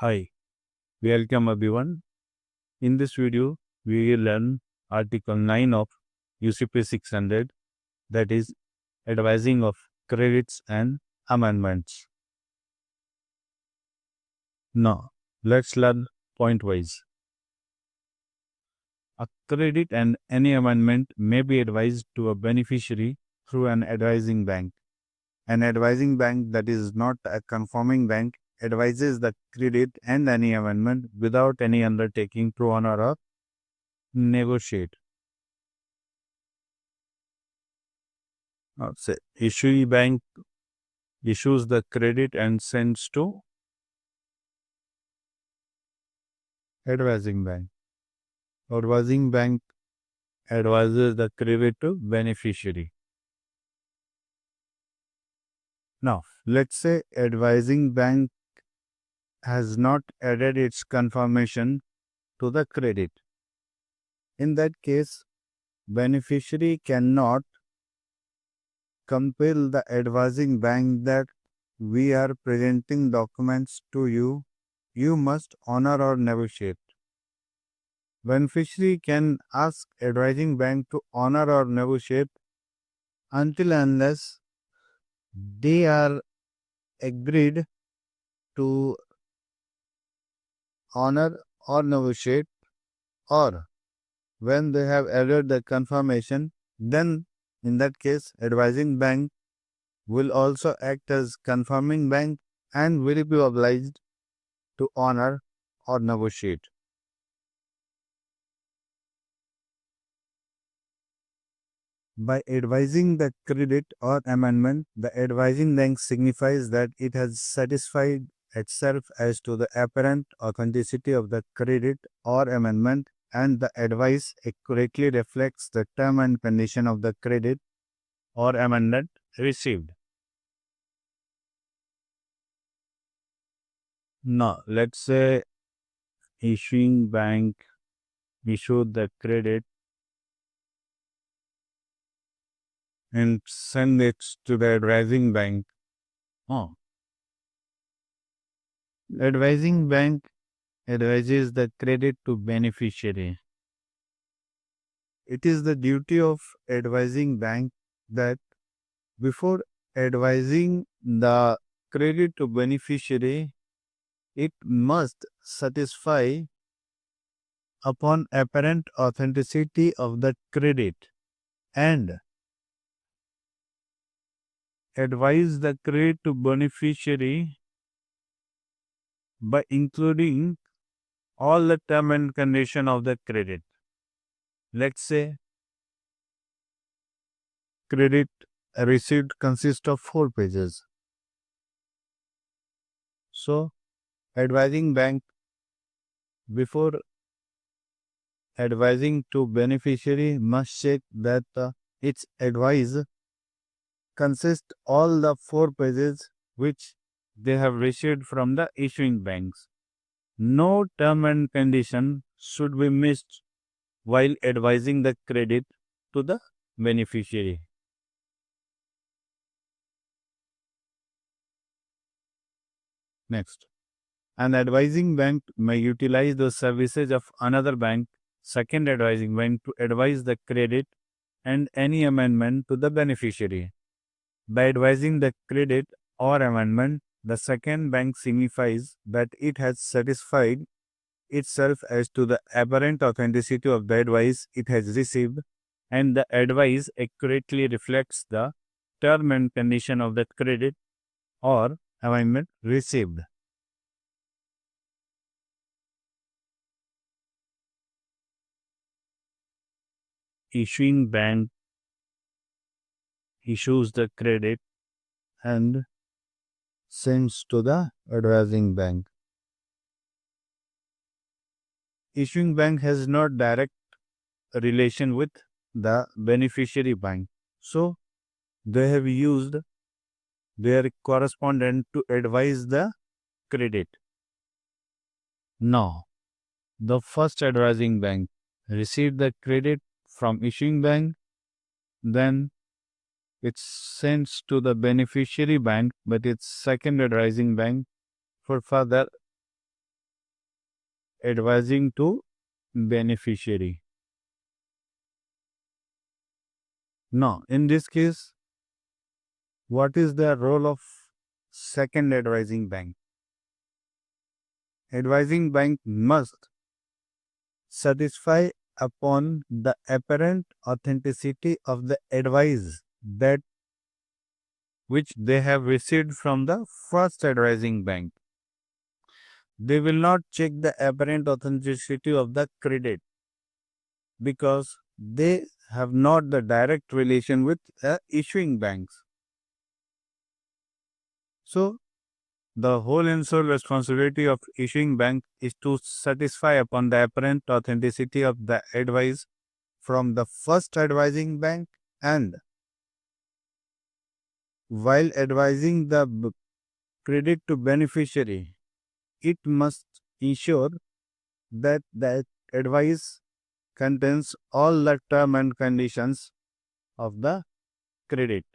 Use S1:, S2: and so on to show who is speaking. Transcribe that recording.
S1: Hi, welcome everyone. In this video, we will learn Article 9 of UCP 600, that is advising of credits and amendments. Now, let's learn point wise. A credit and any amendment may be advised to a beneficiary through an advising bank. An advising bank that is not a confirming bank advises the credit and any amendment without any undertaking to honor or negotiate. Say, issuing bank issues the credit and sends to advising bank. Advising bank advises the credit to beneficiary. Now, let's say advising bank has not added its confirmation to the credit. In that case, beneficiary cannot compel the advising bank that we are presenting documents to you, you must honor or negotiate. Beneficiary can ask advising bank to honor or negotiate until unless they are agreed to honor or negotiate, or when they have added the confirmation, then in that case advising bank will also act as confirming bank and will be obliged to honor or negotiate. By advising the credit or amendment, the advising bank signifies that it has satisfied itself as to the apparent authenticity of the credit or amendment, and the advice accurately reflects the term and condition of the credit or amendment received. Now, let's say issuing bank issued the credit and send it to the advising bank. Advising bank advises the credit to beneficiary. It is the duty of advising bank that before advising the credit to beneficiary, it must satisfy upon apparent authenticity of the credit and advise the credit to beneficiary by including all the term and condition of the credit. Let's say credit received consists of 4 pages. So, advising bank before advising to beneficiary must check that its advice consists all the 4 pages which they have received from the issuing banks. No term and condition should be missed while advising the credit to the beneficiary. Next, an advising bank may utilize the services of another bank, second advising bank, to advise the credit and any amendment to the beneficiary. By advising the credit or amendment, the second bank signifies that it has satisfied itself as to the apparent authenticity of the advice it has received, and the advice accurately reflects the term and condition of the credit or amendment received. Issuing bank issues the credit and sends to the advising bank. Issuing bank has not direct relation with the beneficiary bank, so they have used their correspondent to advise the credit. Now, the first advising bank received the credit from issuing bank, then it sends to the beneficiary bank, but its second advising bank for further advising to beneficiary. Now, in this case, what is the role of second advising bank? Advising bank must satisfy upon the apparent authenticity of the advice that which they have received from the first advising bank. They will not check the apparent authenticity of the credit because they have not the direct relation with issuing banks. So, the whole and sole responsibility of issuing bank is to satisfy upon the apparent authenticity of the advice from the first advising bank, and while advising the credit to beneficiary, it must ensure that the advice contains all the term and conditions of the credit.